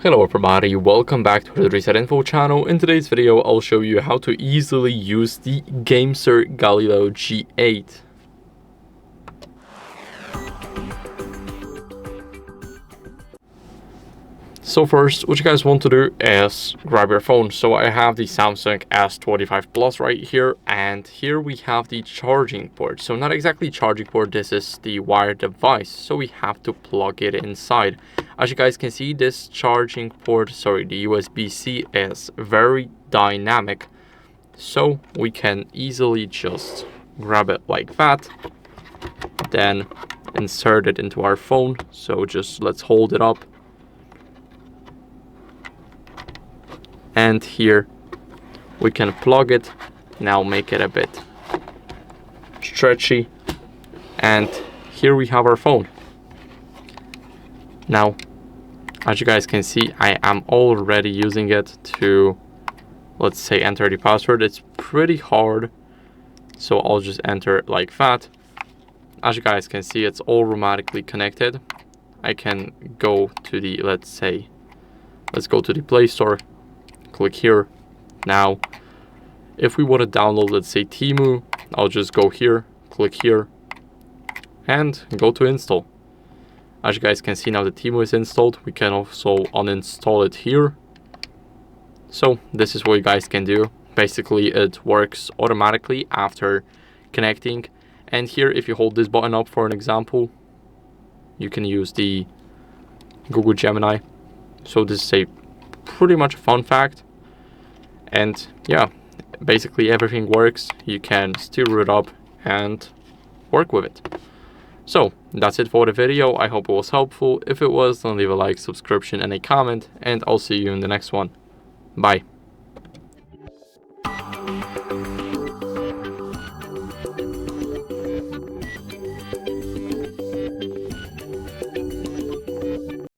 Hello everybody, welcome back to the HardReset.Info channel. In today's video, I'll show you how to easily use the GameSir Galileo G8. So first, what you guys want to do is grab your phone. So I have the Samsung S25 Plus right here, and here we have the charging port. So not exactly charging port, this is the wired device. So we have to plug it inside. As you guys can see, this charging port, the USB-C is very dynamic. So we can easily just grab it like that, then insert it into our phone. So just let's hold it up. And here we can plug it. Now make it a bit stretchy. And here we have our phone. Now, as you guys can see, I am already using it to, let's say, enter the password. It's pretty hard, so I'll just enter it like that. As you guys can see, it's automatically connected. I can go to the, let's go to the Play Store. Click here. Now, if we want to download, let's say, Temu, I'll just go here, click here, and go to install. As you guys can see, now the Temu is installed. We can also uninstall it here. So this is what you guys can do. Basically, it works automatically after connecting. And here, if you hold this button up for an example, you can use the Google Gemini. So this is a pretty much a fun fact. And yeah, basically everything works. You can steer it up and work with it. So that's it for the video. I hope it was helpful. If it was, then leave a like, subscription, and a comment, and I'll see you in the next one. Bye.